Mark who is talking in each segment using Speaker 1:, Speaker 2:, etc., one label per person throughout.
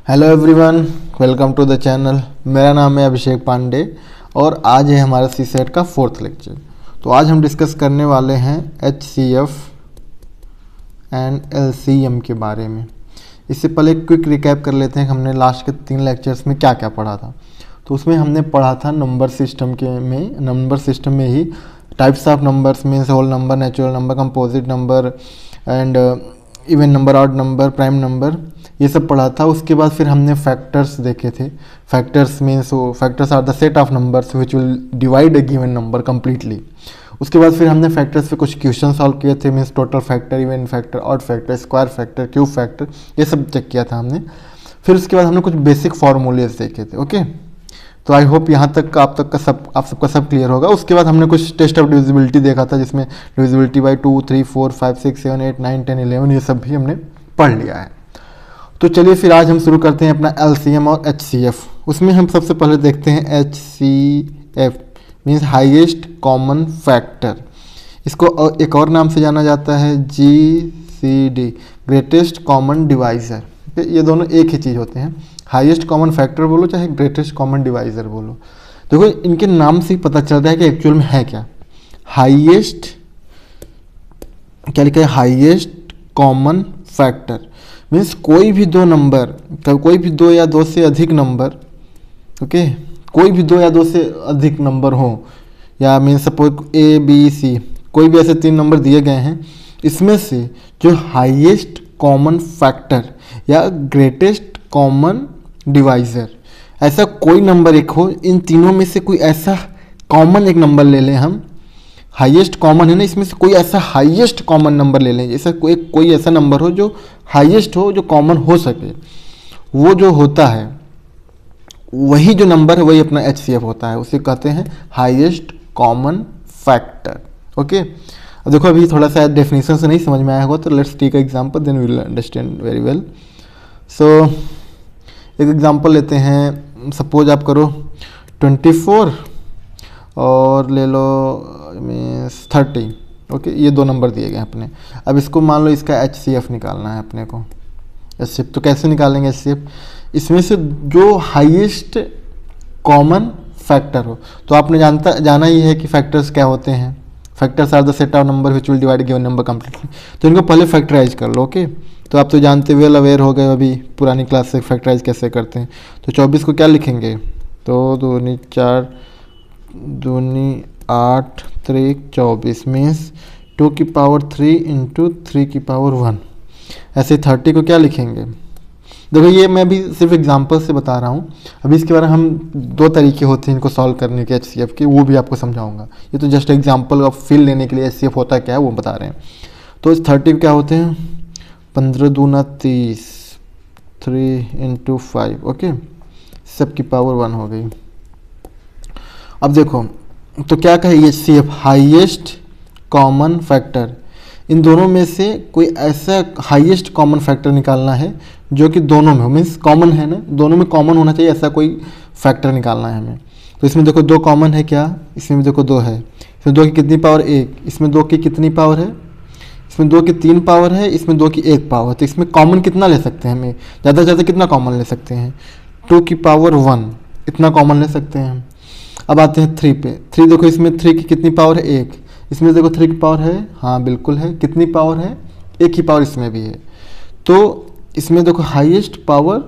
Speaker 1: Hello everyone, welcome to the channel. मेरा नाम है अभिषेक पांडे और आज है हमारा सी सेट का 4th लेक्चर। तो आज हम डिस्कस करने वाले हैं HCF एंड LCM के बारे में। इससे पहले एक क्विक रिकैप कर लेते हैं कि हमने लास्ट के 3 लेक्चर्स में क्या क्या पढ़ा था। तो उसमें हमने पढ़ा था नंबर सिस्टम में ही types of numbers means whole number, natural number, composite number and even number, odd number, prime number, ये सब पढ़ा था। उसके बाद फिर हमने फैक्टर्स देखे थे। Factors means factors are the set of numbers which will divide a given number completely. उसके बाद फिर हमने फैक्टर्स पे कुछ क्वेश्चन सॉल्व किए थे, means total factor, even factor, odd factor, square factor, cube factor, ये सब चेक किया था हमने। फिर उसके बाद हमने कुछ बेसिक फॉर्मूलेज देखे थे। ओके, तो आई होप यहाँ तक आप सबका सब क्लियर होगा। उसके बाद हमने कुछ टेस्ट ऑफ डिविजिबिलिटी देखा था, जिसमें डिविजिबिलिटी बाई 2, 3, 4, 5, 6, 7, 8, 9, 10, 11 ये सब भी हमने पढ़ लिया है। तो चलिए फिर आज हम शुरू करते हैं अपना LCM और HCF। उसमें हम सबसे पहले देखते हैं HCF means highest common factor. इसको एक और नाम से जाना जाता है GCD, ग्रेटेस्ट कॉमन डिवाइज़र। ये दोनों एक ही चीज़ होते हैं, हाईएस्ट कॉमन फैक्टर बोलो चाहे ग्रेटेस्ट कॉमन डिवाइज़र बोलो। देखो इनके नाम से ही पता चलता है कि एक्चुअल में है क्या। हाईएस्ट क्या लिखा है, हाईएस्ट कॉमन फैक्टर मीन्स कोई भी दो नंबर, कोई भी दो या दो से अधिक नंबर, ओके, कोई भी दो या दो से अधिक नंबर हो, या मीन्स सपोज ABC, कोई भी ऐसे 3 नंबर दिए गए हैं, इसमें से जो हाईएस्ट कॉमन फैक्टर या ग्रेटेस्ट कॉमन डिवाइज़र, ऐसा कोई नंबर एक हो, इन तीनों में से कोई ऐसा कॉमन एक नंबर ले लें हम। हाईएस्ट कॉमन है ना, इसमें से कोई ऐसा हाईएस्ट कॉमन नंबर ले लें, ऐसा कोई ऐसा नंबर हो जो हाईएस्ट हो, जो कॉमन हो सके। वो जो होता है वही जो नंबर है वही अपना HCF होता है, उसे कहते हैं हाईएस्ट कॉमन फैक्टर। ओके, अब देखो अभी थोड़ा सा डेफिनेशन से नहीं समझ में आया होगा, तो let's take example then we will understand very well. So एक एग्जांपल लेते हैं। सपोज आप करो 24 और ले लो मीन्स 30। ओके, ये 2 नंबर दिए गए अपने। अब इसको मान लो इसका HCF निकालना है अपने को। HCF तो कैसे निकालेंगे HCF? इसमें से जो हाईएस्ट कॉमन फैक्टर हो, तो आपने जाना ही है कि फैक्टर्स क्या होते हैं। Factors are the set of number which will divide given number completely. तो इनको पहले फैक्टराइज कर लो। ओके, तो आप तो जानते वेल अवेयर हो गए अभी पुरानी क्लास से फैक्टराइज कैसे करते हैं। तो 24 को क्या लिखेंगे, तो 2 दूनी 4, 2 दूनी 8, 3 24 मीन्स 2 की पावर 3 इंटू 3 की पावर 1। ऐसे 30 को क्या लिखेंगे, देखो ये मैं भी सिर्फ एग्जांपल से बता रहा हूँ। अभी इसके बारे में हम 2 तरीके होते हैं इनको सॉल्व करने के HCF के, वो भी आपको समझाऊंगा। ये तो जस्ट एग्जांपल ऑफ फील लेने के लिए HCF होता क्या है वो बता रहे हैं। तो इस 30 क्या होते हैं, 15 दूना 30, 3 इंटू 5। ओके, सब की पावर 1 हो गई। अब देखो तो क्या कहे HCF, हाईएस्ट कॉमन फैक्टर। इन दोनों में से कोई ऐसा हाईएस्ट कॉमन फैक्टर निकालना है जो कि दोनों में हो, मीन्स कॉमन है ना, दोनों में कॉमन होना चाहिए, ऐसा कोई फैक्टर निकालना है हमें। तो इसमें देखो 2 कॉमन है क्या, इसमें भी देखो 2 है। इसमें 2 की कितनी पावर 1, इसमें 2 की कितनी पावर है, इसमें 2 की 3 पावर है, इसमें 2 की 1 पावर। तो इसमें कॉमन कितना ले सकते हैं, हमें ज़्यादा से ज़्यादा कितना कॉमन ले सकते हैं, 2 की पावर 1, इतना कॉमन ले सकते हैं। अब आते हैं 3 पे। 3 देखो इसमें 3 की कितनी पावर है, 1। इसमें देखो 3 की पावर है, हाँ बिल्कुल है। कितनी पावर है, 1 की पावर इसमें भी है। तो इसमें देखो हाईएस्ट पावर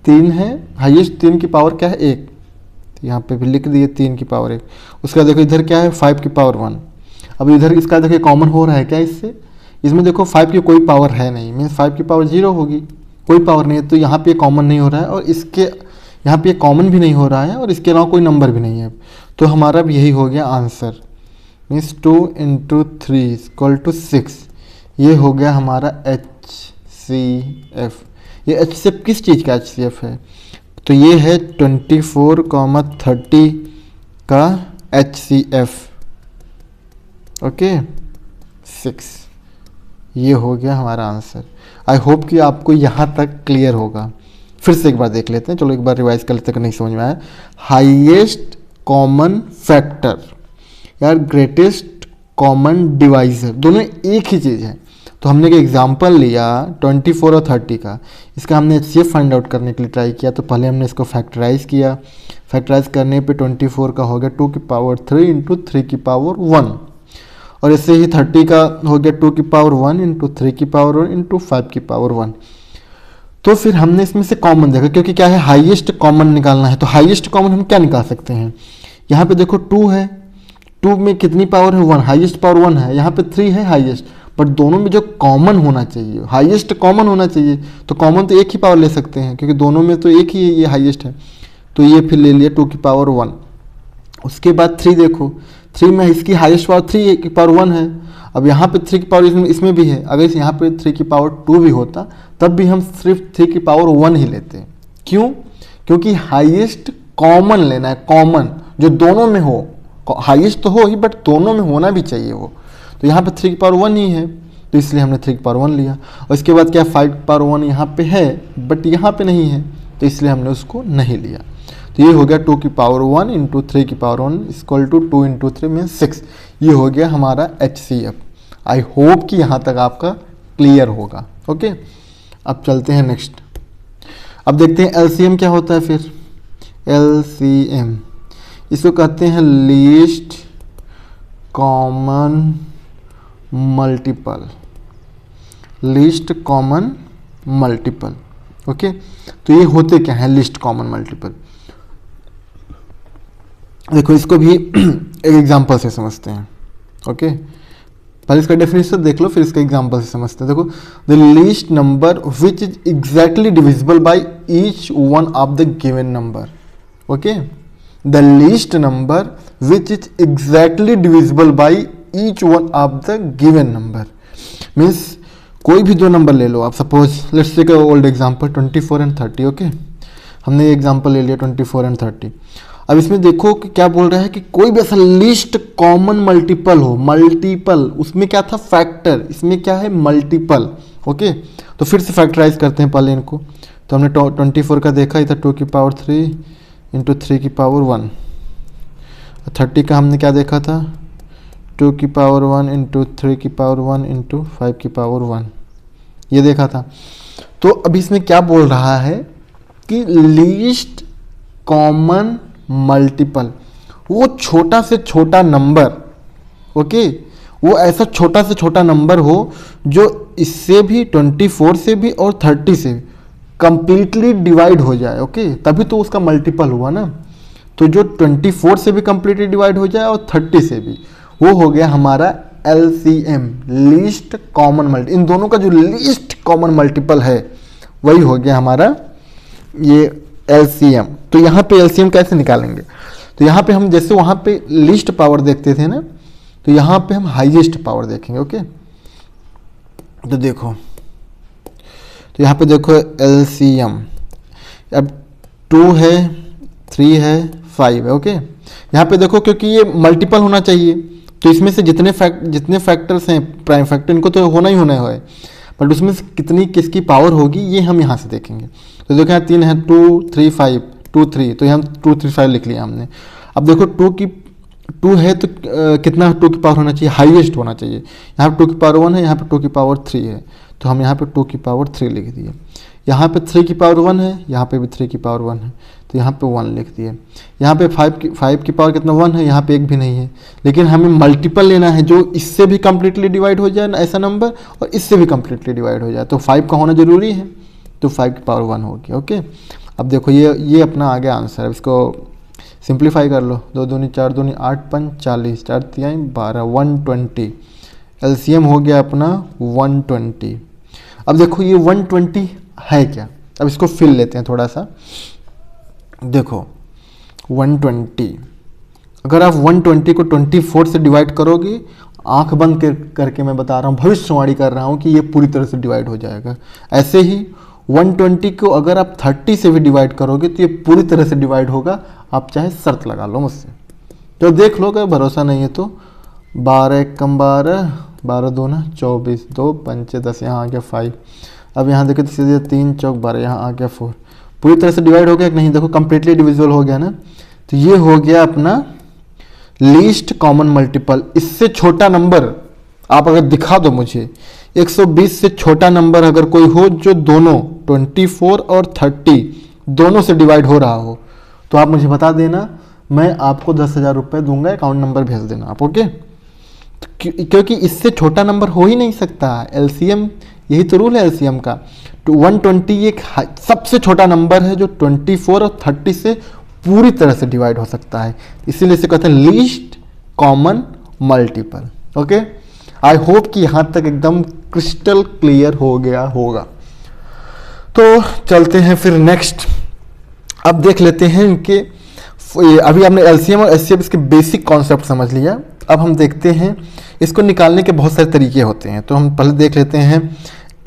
Speaker 1: 3 है, हाईएस्ट 3 की पावर क्या है, 1। तो यहाँ पे भी लिख दिए 3 की पावर 1। उसका देखो इधर क्या है, 5 की पावर 1। अब इधर इसका देखो कॉमन हो रहा है क्या इससे, इसमें देखो 5 की कोई पावर है नहीं, मीन्स 5 की पावर 0 होगी, कोई पावर नहीं है। तो यहाँ पे कॉमन नहीं हो रहा है और इसके यहाँ पे कॉमन भी नहीं हो रहा है और इसके अलावा कोई नंबर भी नहीं है। तो हमारा भी यही हो गया answer, means 2 into 3 equal to 6। ये हो गया हमारा HCF। ये HCF किस चीज़ का HCF है, तो ये है 24,30 का HCF। ओके, 6। ये हो गया हमारा आंसर। आई होप कि आपको यहाँ तक क्लियर होगा। फिर से एक बार देख लेते हैं, चलो एक बार रिवाइज कर लेते हैं, नहीं समझ में आया। हाईएस्ट कॉमन फैक्टर यार ग्रेटेस्ट कॉमन डिवाइज़र, दोनों एक ही चीज़ है। तो हमने एक एग्जांपल लिया 24 और 30 का, इसका हमने HCF फाइंड आउट करने के लिए ट्राई किया। तो पहले हमने इसको फैक्टराइज किया, फैक्टराइज करने पे 24 का हो गया 2 की पावर 3 इंटू 3 की पावर 1, और इससे ही 30 का हो गया 2 की पावर 1 इंटू 3 की पावर 1 इंटू 5 की पावर 1। तो फिर हमने इसमें से कॉमन देखा, क्योंकि क्या है हाईएस्ट कॉमन निकालना है। तो हाईएस्ट कॉमन हम क्या निकाल सकते हैं, यहाँ पे देखो 2 है, 2 में कितनी पावर है 1, हाईएस्ट पावर 1 है, यहाँ पे 3 है हाईएस्ट, बट दोनों में जो कॉमन होना चाहिए, हाईएस्ट कॉमन होना चाहिए, तो कॉमन तो एक ही पावर ले सकते हैं क्योंकि दोनों में तो एक ही ये हाईएस्ट है। तो ये फिर ले लिया 2 की पावर 1। उसके बाद 3 देखो, 3 में इसकी हाईएस्ट पावर 3 की पावर 1 है। अब यहाँ पे 3 की पावर इसमें भी है, अगर यहाँ पे 3 की पावर 2 भी होता तब भी हम सिर्फ 3 की पावर 1 ही लेते हैं। क्यों? क्योंकि हाईएस्ट कॉमन लेना है, कॉमन जो दोनों में हो, हाईएस्ट तो हो ही बट दोनों में होना भी चाहिए वो। तो यहाँ पे 3 की पावर 1 ही है, तो इसलिए हमने 3 की पावर 1 लिया। और इसके बाद क्या 5 की पावर 1 यहाँ पे है बट यहाँ पे नहीं है, तो इसलिए हमने उसको नहीं लिया। तो ये हो गया 2 की पावर 1 इंटू 3 की पावर 1 इक्वल टू 2 इंटू 3 में 6। ये हो गया हमारा HCF। आई होप कि यहाँ तक आपका क्लियर होगा। ओके, अब चलते हैं नेक्स्ट। अब देखते हैं LCM क्या होता है। फिर LCM इसको कहते हैं least common multiple, least common multiple. Okay, तो ये होते क्या है लीस्ट कॉमन मल्टीपल। देखो इसको भी एक एग्जांपल से समझते हैं। ओके, पहले इसका डेफिनेशन देख लो फिर इसका एग्जांपल से समझते हैं। देखो the least number which is exactly divisible by each one of the given number. Okay, the least number which is exactly divisible by each one of the given number means कोई भी दो number ले लो आप। Suppose let's take a old example 24 and 30। Okay, हमने ये example ले लिया 24 एंड 30। अब इसमें देखो कि क्या बोल रहा है कि कोई भी ऐसा लीस्ट कॉमन मल्टीपल हो, मल्टीपल उसमें क्या था फैक्टर, इसमें क्या है मल्टीपल। ओके, तो फिर से फैक्टराइज करते हैं पहले इनको। तो हमने 24 का देखा इधर 2 की पावर 3 इंटू 3 की पावर 1। 30 का हमने क्या देखा था 2 की पावर 1 इंटू 3 की पावर 1 इंटू 5 की पावर 1, ये देखा था। तो अभी इसमें क्या बोल रहा है कि लीस्ट कॉमन मल्टीपल, वो छोटा से छोटा नंबर। ओके, वो ऐसा छोटा से छोटा नंबर हो जो इससे भी 24 से भी और 30 से कंप्लीटली डिवाइड हो जाए। ओके, तभी तो उसका मल्टीपल हुआ ना। तो जो 24 से भी कंप्लीटली डिवाइड हो जाए और 30 से भी, वो हो गया हमारा LCM, लीस्ट कॉमन मल्टी। इन दोनों का जो लीस्ट कॉमन मल्टीपल है वही हो गया हमारा ये LCM। तो यहाँ पे LCM कैसे निकालेंगे, तो यहाँ पे हम जैसे वहाँ पे लीस्ट पावर देखते थे ना, तो यहाँ पे हम हाईएस्ट पावर देखेंगे। ओके, तो देखो, तो यहाँ पे देखो LCM अब 2 है 3 है 5 है। ओके, यहाँ पे देखो क्योंकि ये मल्टीपल होना चाहिए तो इसमें से जितने फैक्टर्स हैं प्राइम फैक्टर इनको तो होना ही है, बट उसमें से कितनी किसकी पावर होगी ये हम यहाँ से देखेंगे। तो देखो यहाँ 3 है 2 3 5 2 3, तो यहाँ 2 3 5 लिख लिया हमने। अब देखो 2 है तो कितना 2 की पावर होना चाहिए, हाईएस्ट होना चाहिए। यहाँ पे 2 की पावर 1 है, यहाँ पे 2 की पावर 3 है, तो हम यहाँ पे 2 की पावर 3 लिख दिए। यहाँ पे 3 की पावर 1 है, यहाँ पे भी 3 की पावर 1 है, तो यहाँ पे 1 लिख दिए। यहाँ पे 5 की पावर कितना 1 है, यहाँ पे एक भी नहीं है, लेकिन हमें मल्टीपल लेना है जो इससे भी कम्प्लीटली डिवाइड हो जाए ऐसा नंबर और इससे भी कम्प्लीटली डिवाइड हो जाए, तो 5 का होना जरूरी है, तो 5 की पावर 1 होगी। ओके, अब देखो ये अपना आ गया आंसर। अब इसको सिंप्लीफाई कर लो, 2 दूनी 4 दूनी 8 5 40 4 3 12 120। LCM हो गया अपना 120। अब देखो ये 120 है क्या, अब इसको फिल लेते हैं थोड़ा सा। देखो 120, अगर आप 120 को 24 से डिवाइड करोगे, आंख बंद करके मैं बता रहा हूँ, भविष्यवाणी कर रहा हूँ कि ये पूरी तरह से डिवाइड हो जाएगा। ऐसे ही 120 को अगर आप 30 से भी डिवाइड करोगे तो ये पूरी तरह से डिवाइड होगा। आप चाहे शर्त लगा लो मुझसे, तो देख लो, अगर भरोसा नहीं है तो 12 1 कम 12 12 2 ना 24 2 5 10, यहाँ आ गया 5। अब यहाँ देखो तो सीधे 3 चौक 12, यहाँ आ गया 4। पूरी तरह से डिवाइड हो गया कि नहीं, देखो कंप्लीटली डिविजिबल हो गया ना। तो ये हो गया अपना लीस्ट कॉमन मल्टीपल। इससे छोटा नंबर आप अगर दिखा दो मुझे, 120 से छोटा नंबर अगर कोई हो जो दोनों 24 और 30 दोनों से डिवाइड हो रहा हो तो आप मुझे बता देना, मैं आपको 10,000 रुपये दूंगा, अकाउंट नंबर भेज देना आप, ओके। क्योंकि इससे छोटा नंबर हो ही नहीं सकता, एलसीएम यही तो रूल है एलसीएम का। तो 120 एक सबसे छोटा नंबर है जो 24 और 30 से पूरी तरह से डिवाइड हो सकता है, इसीलिए इसे कहते हैं least common multiple, okay. I hope कि यहाँ तक एकदम क्रिस्टल क्लियर हो गया होगा। तो चलते हैं फिर नेक्स्ट, अब देख लेते हैं इनके, अभी आपने एलसीएम और एचसीएफ इसके बेसिक कॉन्सेप्ट समझ लिया। अब हम देखते हैं इसको निकालने के बहुत सारे तरीके होते हैं, तो हम पहले देख लेते हैं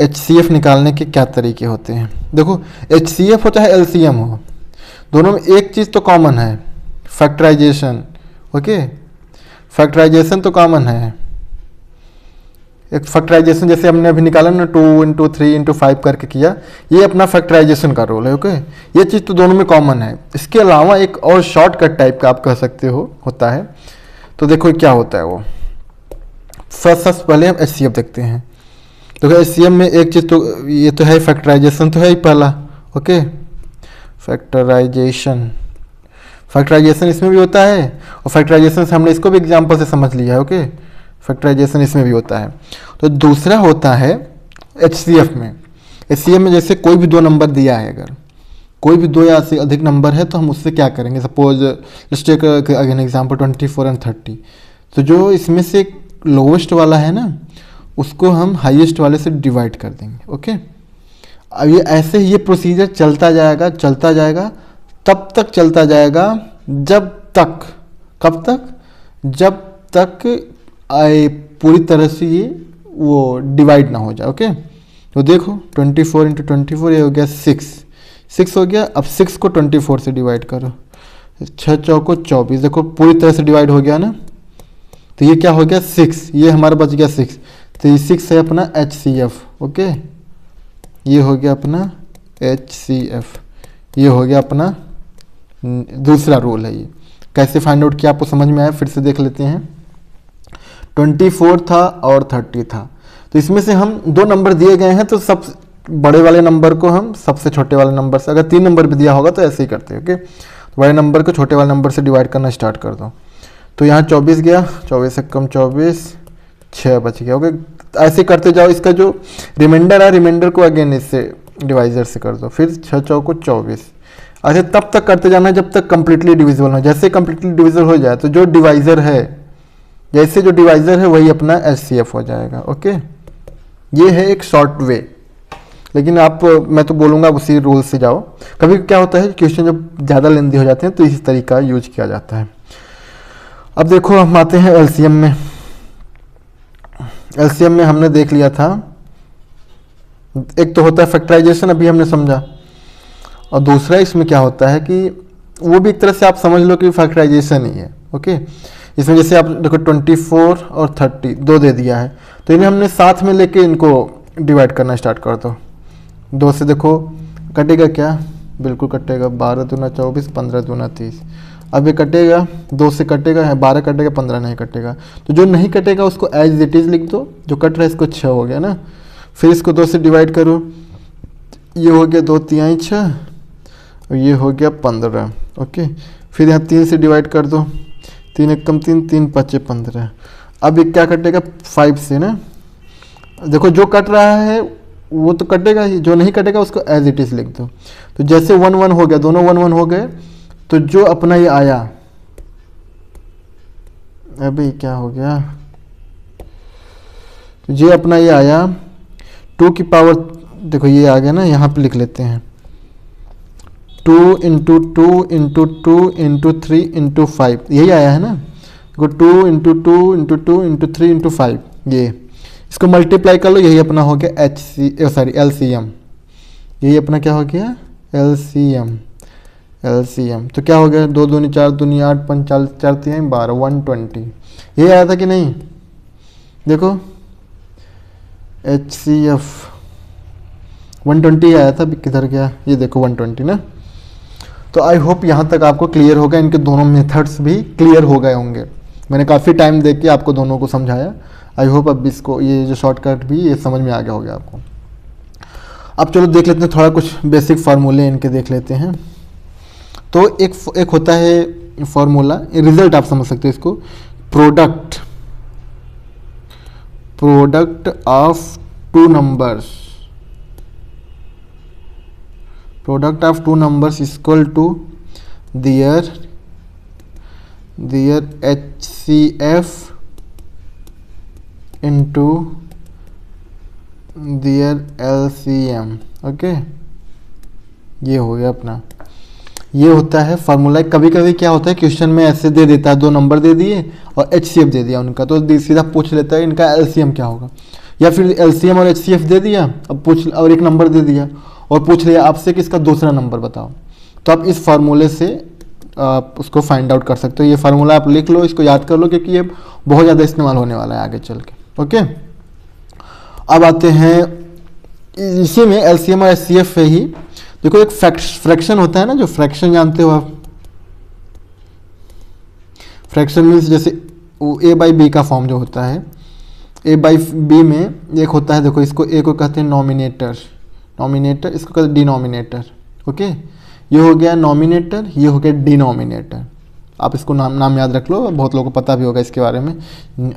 Speaker 1: एचसीएफ निकालने के क्या तरीके होते हैं। देखो एचसीएफ हो चाहे एलसीएम हो, दोनों में एक चीज़ तो कॉमन है, फैक्टराइजेशन, ओके। फैक्टराइजेशन तो कॉमन है, एक फैक्टराइजेशन जैसे हमने अभी निकाला ना 2 इंटू 3 इंटू 5 करके किया, ये अपना फैक्टराइजेशन का रोल है, ओके। ये चीज़ तो दोनों में कॉमन है। इसके अलावा एक और शॉर्टकट टाइप का आप कह सकते हो होता है, तो देखो क्या होता है वो। फर्स्ट पहले हम एचसीएफ देखते हैं। तो एचसीएफ में एक चीज़ तो ये तो है, फैक्टराइजेशन तो है ही पहला, ओके। फैक्टराइजेशन इसमें भी होता है, और फैक्टराइजेशन से हमने इसको भी एग्जाम्पल से समझ लिया है, ओके। फैक्टराइजेशन इसमें भी होता है। तो दूसरा होता है एचसीएफ में। एचसीएफ में जैसे कोई भी दो नंबर दिया है, अगर कोई भी दो या से अधिक नंबर है तो हम उससे क्या करेंगे, suppose let's take again example 24 and 30। तो जो इसमें से लोवेस्ट वाला है ना, उसको हम हाईएस्ट वाले से डिवाइड कर देंगे, ओके। अब ये ऐसे ही ये प्रोसीजर चलता जाएगा तब तक चलता जाएगा जब तक, कब तक, जब तक पूरी तरह से ये वो डिवाइड ना हो जाए, ओके। तो देखो 24 इंटू 24 ये हो गया 6 हो गया। अब 6 को 24 से डिवाइड करो, 6 चौको 24, देखो पूरी तरह से डिवाइड हो गया ना। तो ये क्या हो गया 6, ये हमारा बच गया 6। तो ये 6 है अपना एचसीएफ, ओके। ये हो गया अपना एचसीएफ, ये हो गया अपना दूसरा रूल है। ये कैसे फाइंड आउट किया आपको समझ में आया, फिर से देख लेते हैं। 24 था और 30 था, तो इसमें से हम दो नंबर दिए गए हैं, तो सब बड़े वाले नंबर को हम सबसे छोटे वाले नंबर से, अगर 3 नंबर भी दिया होगा तो ऐसे ही करते हैं, ओके। तो बड़े नंबर को छोटे वाले नंबर से डिवाइड करना स्टार्ट कर दो। तो यहाँ 24 गया, 24 से कम 24, 6 बच गया, ओके। ऐसे करते जाओ, इसका जो रिमाइंडर है रिमाइंडर को अगेन इससे डिवाइजर से कर दो, फिर 6 चौको 24। ऐसे तब तक करते जाना जब तक कंप्लीटली डिविजिबल हो। जैसे कंप्लीटली डिविजिबल हो जाए तो जो डिवाइजर है, जैसे जो डिवाइजर है वही अपना एचसीएफ हो जाएगा, ओके। ये है एक शॉर्ट वे, लेकिन आप, मैं तो बोलूँगा उसी रूल से जाओ। कभी क्या होता है क्वेश्चन जब ज़्यादा लेंदी हो जाते हैं तो इसी तरीका यूज किया जाता है। अब देखो हम आते हैं एलसीएम में। एलसीएम में हमने देख लिया था, एक तो होता है फैक्टराइजेशन, अभी हमने समझा, और दूसरा इसमें क्या होता है कि वो भी एक तरह से आप समझ लो कि फैक्टराइजेशन ही है, ओके। इसमें जैसे आप देखो 24 और 30 दो दे दिया है, तो इन्हें हमने साथ में लेके इनको डिवाइड करना स्टार्ट कर दो। 2 से देखो कटेगा क्या, बिल्कुल कटेगा, 12 दूना 24, 15 दूना 30। अब ये कटेगा, 2 से कटेगा, 12 कटेगा, 15 नहीं कटेगा। तो जो नहीं कटेगा उसको एज इट इज़ लिख दो, जो कट रहा है इसको 6 हो गया ना। फिर इसको 2 से डिवाइड करो, ये हो गया 2 तिहाई 6, और ये हो गया 15, ओके। फिर यहाँ 3 से डिवाइड कर दो, 3 एक कम 3, 3 पचे 15। अब ये क्या कटेगा 5 से ना, देखो जो कट रहा है वो तो कटेगा ही, जो नहीं कटेगा उसको एज इट इज़ लिख दो। तो जैसे 1 1 हो गया, दोनों 1 1 हो गए, तो जो अपना ये आया, अभी क्या हो गया, जो अपना ये आया 2 की पावर, देखो ये आ गया ना, यहाँ पे लिख लेते हैं 2 इंटू 2 इंटू 2 इंटू 3 इंटू 5, यही आया है ना। देखो 2 इंटू 2 इंटू 2 इंटू 3 इंटू 5, ये इसको मल्टीप्लाई कर लो, यही अपना हो गया एलसीएम। यही अपना क्या हो गया एलसीएम। तो क्या हो गया, 2 दूनी 4 दूनी 8, 5 4 3 12, 120। ये आया था कि नहीं, देखो एचसीएफ 120 आया था, किधर गया, ये देखो 120 ना। तो आई होप यहाँ तक आपको क्लियर होगा, इनके दोनों मेथड्स भी क्लियर हो गए होंगे। मैंने काफ़ी टाइम दे के आपको दोनों को समझाया, आई होप अब इसको ये जो शॉर्टकट भी ये समझ में आ गया होगा आपको। अब चलो देख लेते हैं थोड़ा कुछ बेसिक फार्मूले इनके देख लेते हैं। तो एक होता है फार्मूला, रिजल्ट आप समझ सकते हो इसको, product of two numbers equal to their HCF into their LCM। Okay, ये हो गया अपना, ये होता है फार्मूला। कभी कभी क्या होता है क्वेश्चन में ऐसे दे देता है, दो नंबर दे दिए और HCF दे दिया उनका, तो सीधा पूछ लेता है इनका LCM क्या होगा, या फिर LCM और HCF दे दिया, अब पूछ और एक नंबर दे दिया और पूछ लिया आपसे कि इसका दूसरा नंबर बताओ। तो आप इस फार्मूले से आप उसको फाइंड आउट कर सकते हो। ये फार्मूला आप लिख लो, इसको याद कर लो, क्योंकि ये बहुत ज़्यादा इस्तेमाल होने वाला है आगे चल के। ओके, अब आते हैं इसी में LCM और HCF है ही। देखो एक फ्रैक्शन होता है ना, जो फ्रैक्शन जानते हो आप, फ्रैक्शन मीन्स जैसे A/B का फॉर्म जो होता है, A/B में एक होता है, देखो इसको A को कहते हैं नॉमिनेटर, इसको कहते हैं डिनोमिनेटर। ओके, ये हो गया नॉमिनेटर, ये हो गया डिनोमिनेटर। आप इसको नाम याद रख लो, बहुत लोगों को पता भी होगा इसके बारे में।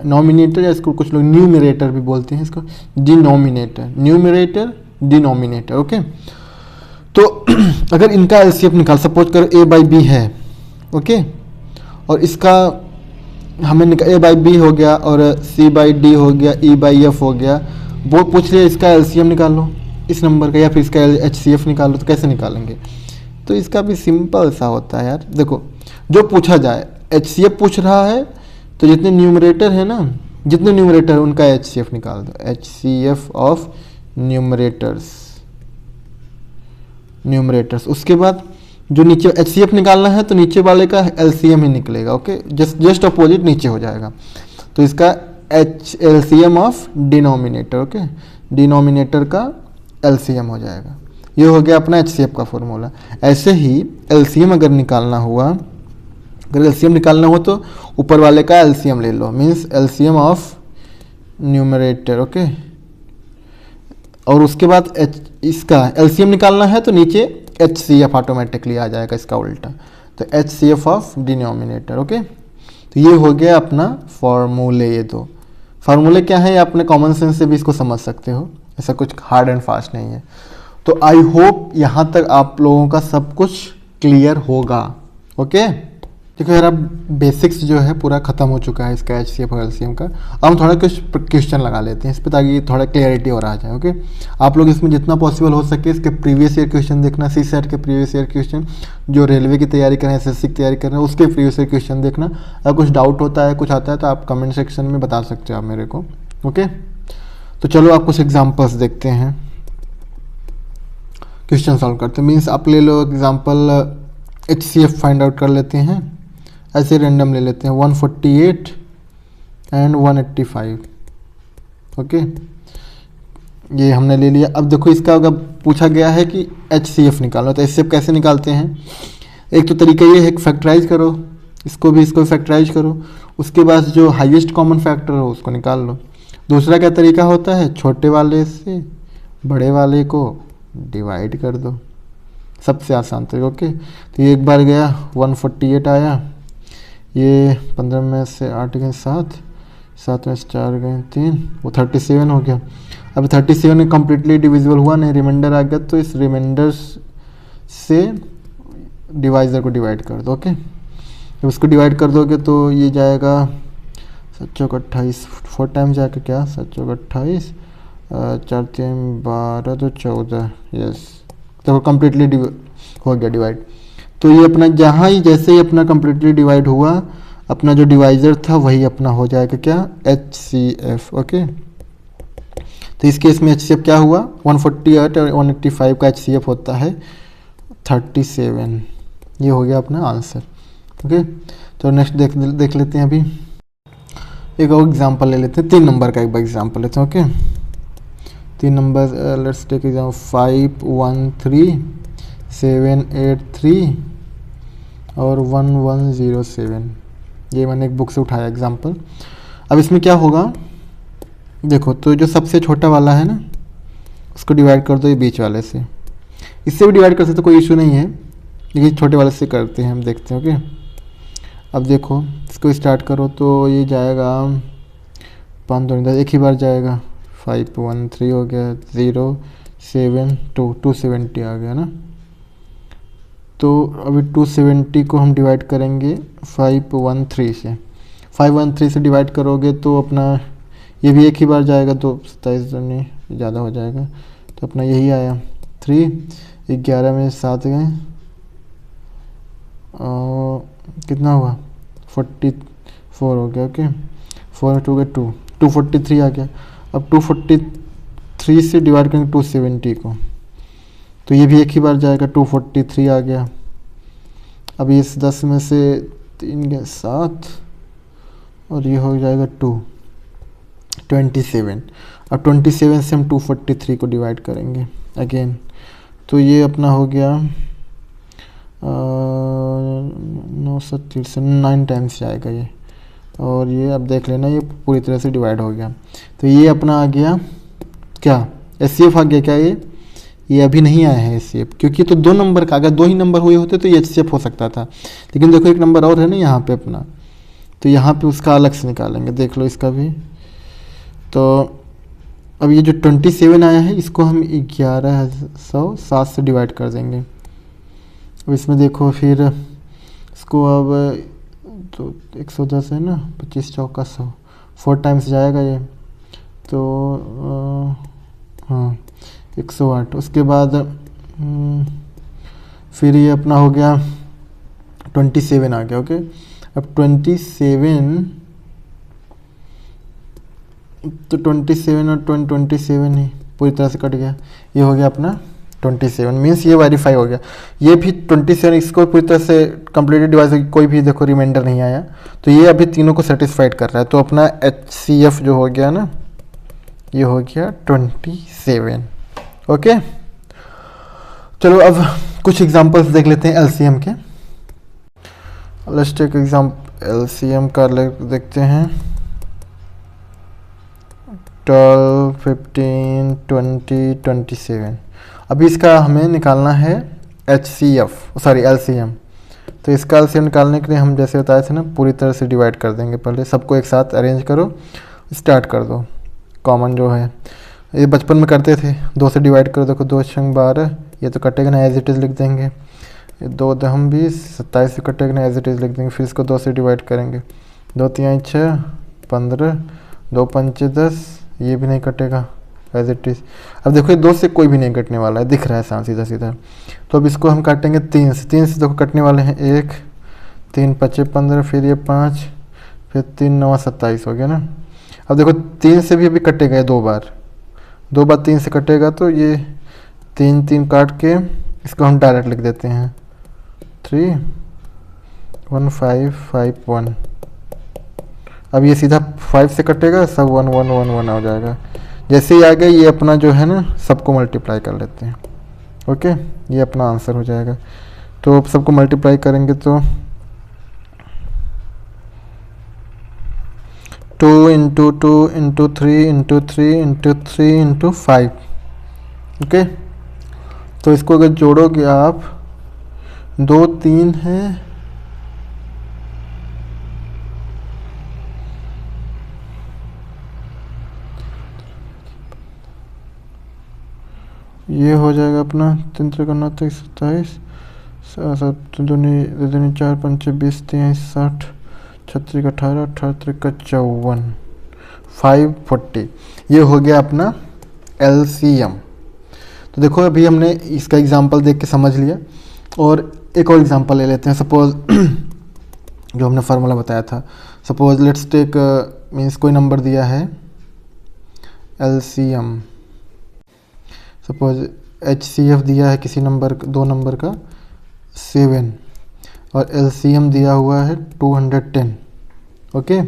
Speaker 1: नॉमिनेटर, या इसको कुछ लोग न्यूमरेटर भी बोलते हैं, इसको डिनोमिनेटर, न्यूमरेटर डिनोमिनेटर। ओके, तो अगर इनका LCF निकाल, सपोज करो A/B है, ओके, और इसका हमें A/B हो गया और C/D हो गया, E/F हो गया, वो पूछ लिया इसका LCM निकाल लो इस नंबर का, या फिर इसका HCF निकाल लो, तो कैसे निकालेंगे? तो इसका भी सिंपल सा होता है यार। देखो जो पूछा जाए, HCF पूछ रहा है तो जितने न्यूमरेटर है ना, जितने न्यूमरेटर है उनका HCF निकाल दो, HCF ऑफ न्यूमरेटर्स। उसके बाद जो नीचे HCF निकालना है तो नीचे वाले का LCM ही निकलेगा। ओके, जस्ट अपोजिट नीचे हो जाएगा, तो इसका LCM of denominator. Okay, denominator का LCM हो जाएगा। ये हो गया अपना HCF का फॉर्मूला। ऐसे ही LCM अगर निकालना हुआ, तो ऊपर वाले का LCM ले लो, means LCM of numerator. Okay, और उसके बाद इसका LCM निकालना है तो नीचे HCF ऑटोमेटिकली आ जाएगा, इसका उल्टा, तो HCF ऑफ डिनोमिनेटर। ओके, तो ये हो गया अपना फॉर्मूले। ये दो फार्मूले क्या है, ये अपने कॉमन सेंस से भी इसको समझ सकते हो, ऐसा कुछ हार्ड एंड फास्ट नहीं है। तो आई होप यहाँ तक आप लोगों का सब कुछ क्लियर होगा। ओके, देखो यार अब बेसिक्स जो है पूरा खत्म हो चुका है इसका HCF और LCM का। अब हम थोड़ा कुछ क्वेश्चन लगा लेते हैं इस पर, ताकि थोड़ा क्लियरिटी और आ जाए। ओके, आप लोग इसमें जितना पॉसिबल हो सके इसके प्रीवियस ईयर क्वेश्चन देखना, CSAT के प्रीवियस ईयर क्वेश्चन, जो रेलवे की तैयारी कर रहे हैं, SSC की तैयारी कर रहे हैं, उसके प्रीवियस ईयर क्वेश्चन देखना। अगर कुछ डाउट होता है, कुछ आता है, तो आप कमेंट सेक्शन में बता सकते हो आप मेरे को। ओके, तो चलो आप कुछ एग्जाम्पल्स देखते हैं, क्वेश्चन सॉल्व करते हैं। मीन्स आप ले लो एग्जाम्पल, HCF फाइंड आउट कर लेते हैं, ऐसे रैंडम ले लेते हैं, 148 एंड 185। ओके, ये हमने ले लिया। अब देखो इसका अगर पूछा गया है कि HCF निकालो, तो HCF कैसे निकालते हैं? एक तो तरीका ये है कि फैक्टराइज करो, इसको फैक्टराइज करो, उसके बाद जो हाईएस्ट कॉमन फैक्टर हो उसको निकाल लो। दूसरा क्या तरीका होता है, छोटे वाले से बड़े वाले को डिवाइड कर दो, सबसे आसान तरीका। ओके, तो ये एक बार गया 148 आया, ये 15 में से 8 गए 7, 7 में से 4 गए 3, वो 37 हो गया। अब 37 में कम्प्लीटली डिविजिबल हुआ नहीं, रिमाइंडर आ गया, तो इस रिमाइंडर से डिवाइजर को डिवाइड कर दो। ओके, जब उसको डिवाइड कर दोगे तो ये जाएगा 7 चौक 28, 4 टाइम जाके क्या 7 चौक 28, 4 3 12 तो 14, यस, तो कम्प्लीटली हो गया डिवाइड। तो ये अपना जहाँ ही जैसे ही अपना कम्प्लीटली डिवाइड हुआ, अपना जो डिवाइजर था वही अपना हो जाएगा क्या, HCF। ओके, तो इस केस में HCF क्या हुआ, 148 और 185 का HCF होता है 37। ये हो गया अपना आंसर। ओके, तो नेक्स्ट देख लेते हैं। अभी एक और एग्जांपल ले लेते हैं, 3 नंबर का एक बार एग्जांपल लेते हैं। Okay, 3 number, let's take example 513 और 1107। ये मैंने एक बुक से उठाया एग्जांपल। अब इसमें क्या होगा, देखो तो जो सबसे छोटा वाला है ना उसको डिवाइड कर दो ये बीच वाले से। इससे भी डिवाइड कर सकते, कोई इशू नहीं है, लेकिन छोटे वाले से करते हैं, हम देखते हैं। ओके, अब देखो इसको स्टार्ट करो तो ये जाएगा 5 2 10, एक ही बार जाएगा। 513 हो गया, 0 7 2 270 आ गया ना। तो अभी 270 को हम डिवाइड करेंगे 513 से। 513 से डिवाइड करोगे तो अपना ये भी एक ही बार जाएगा, तो 27 नहीं ज़्यादा हो जाएगा, तो अपना यही आया 3। 11 में 7 गए, और कितना हुआ 44 हो गया। ओके, 4 में 2 गए 2, 243 आ गया। अब 243 से डिवाइड करेंगे 270 को, तो ये भी एक ही बार जाएगा, 243 आ गया। अब इस 10 में से 3 गए 7, और ये हो जाएगा 27। अब 27 से हम 243 को डिवाइड करेंगे अगेन, तो ये अपना हो गया 9 टाइम्स जाएगा ये, और ये अब देख लेना ये पूरी तरह से डिवाइड हो गया। तो ये अपना आ गया क्या, एचसीएफ आ गया क्या। ये अभी नहीं आया है एचसीएफ, क्योंकि तो 2 नंबर का, अगर 2 ही नंबर हुए होते तो ये एचसीएफ हो सकता था, लेकिन देखो एक नंबर और है ना यहाँ पे अपना, तो यहाँ पे उसका अलग से निकालेंगे। देख लो इसका भी। तो अब ये जो 27 आया है इसको हम 1107 से डिवाइड कर देंगे। अब इसमें देखो फिर इसको अब तो 110 है ना, 25 चौका 100, 4 टाइम्स जाएगा ये, तो हाँ 108। उसके बाद फिर ये अपना हो गया 27 आ गया। ओके, अब 27 तो 27 और 27 ही पूरी तरह से कट गया, ये हो गया अपना 27, मीन्स ये वेरीफाई हो गया। ये भी 27 इसको पूरी तरह से कंप्लीटेड डिवाइस, कोई भी देखो रिमाइंडर नहीं आया, तो ये अभी तीनों को सेटिस्फाइड कर रहा है। तो अपना HCF जो हो गया ना, ये हो गया 27। ओके, चलो अब कुछ एग्जांपल्स देख लेते हैं LCM के। लेट्स टेक एग्जांपल LCM का देखते हैं। 12 15 20 27। अभी इसका हमें निकालना है LCM। तो इसका LCM निकालने के लिए हम जैसे बताए थे ना, पूरी तरह से डिवाइड कर देंगे। पहले सबको एक साथ अरेंज करो, स्टार्ट कर दो। कॉमन जो है ये बचपन में करते थे, 2 से डिवाइड करो। देखो 2 छंग 12, ये तो कटेगा ना, एज इट इज़ लिख देंगे। 2 दहम 20, 27 से कटेगा ना, एज इट इज़ लिख देंगे। फिर इसको 2 से डिवाइड करेंगे, 2 3 6 15, 2 5 10, ये भी नहीं कटेगा, एज इट इज़। अब देखो ये 2 से कोई भी नहीं कटने वाला है, दिख रहा है साफ सीधा सीधा। तो अब इसको हम काटेंगे 3 से। 3 से देखो कटने वाले हैं 1 3 5 15, फिर ये 5, फिर 3 9 27 हो गया ना। अब देखो 3 से भी अभी कटेगा ये 2 बार, 2 बार 3 से कटेगा, तो ये 3 3 काट के इसको हम डायरेक्ट लिख देते हैं 3 1 5 5 1। अब ये सीधा 5 से कटेगा, सब 1 1 1 1 हो जाएगा। जैसे ही आ गया ये अपना जो है ना, सबको मल्टीप्लाई कर लेते हैं। ओके, ये अपना आंसर हो जाएगा। तो अब सबको मल्टीप्लाई करेंगे तो 2 into 2 into 3 into 3 into 3 into 5। Okay, तो इसको अगर जोड़ोगे आप, 2 3 है, ये हो जाएगा अपना 3 3 9 27, 7 दूनी 4 5 20 23 60, 36 18 18 54, 540। ये हो गया अपना LCM। तो देखो अभी हमने इसका एग्जांपल देख के समझ लिया, और एक और एग्जांपल ले लेते हैं। सपोज जो हमने फार्मूला बताया था, सपोज लेट्स टेक मीन्स कोई नंबर दिया है LCM, सपोज HCF दिया है किसी नंबर 2 नंबर का 7, और LCM दिया हुआ है 210। ओके,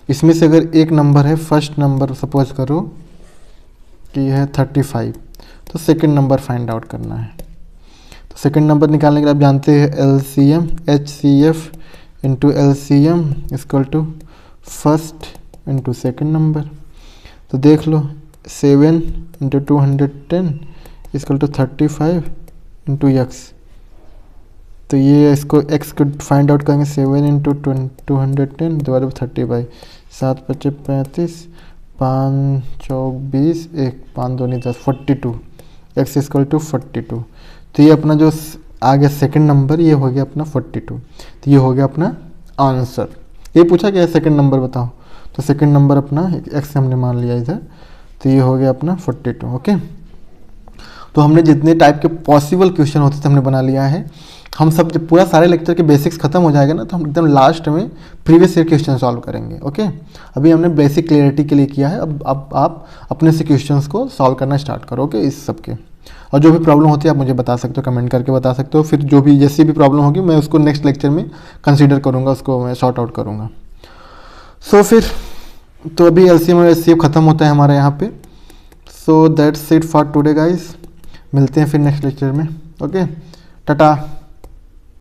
Speaker 1: इसमें से अगर एक नंबर है, फर्स्ट नंबर सपोज करो कि है 35, तो सेकंड नंबर फाइंड आउट करना है। तो सेकंड नंबर निकालने के लिए आप जानते हैं LCM HCF into LCM equal to first into second number. तो देख लो 7 into 210 equal to 35 into x. तो ये इसको x को फाइंड आउट करेंगे 7 into 210 divide by 30 by 7 × 5 = 35, 5 × 4 = 20, 1 5 2 10 42, x equal to 42। तो ये अपना जो आ गया सेकंड नंबर, ये हो गया अपना 42। तो ये हो गया अपना आंसर। ये पूछा गया सेकंड नंबर बताओ, तो सेकंड नंबर अपना x हमने मान लिया इधर, तो ये हो गया अपना 42। ओके, तो हमने जितने टाइप के पॉसिबल क्वेश्चन होते थे हमने बना लिया है। हम सब जब पूरा सारे लेक्चर के बेसिक्स खत्म हो जाएगा ना, तो हम एकदम लास्ट में प्रीवियस ईयर क्वेश्चन सॉल्व करेंगे। ओके, अभी हमने बेसिक क्लियरिटी के लिए किया है, अब आप अपने से क्वेश्चंस को सॉल्व करना स्टार्ट करोगे इस सब के। और जो भी प्रॉब्लम होती है आप मुझे बता सकते हो, कमेंट करके बता सकते हो। फिर जो भी जैसी भी प्रॉब्लम होगी मैं उसको नेक्स्ट लेक्चर में कंसीडर करूँगा, उसको मैं सॉर्ट आउट करूँगा। फिर तो अभी एलसीएम और एचसीएफ ख़त्म होता है हमारे यहाँ पे। So that's it for today guys, मिलते हैं फिर नेक्स्ट लेक्चर में। ओके, टाटा।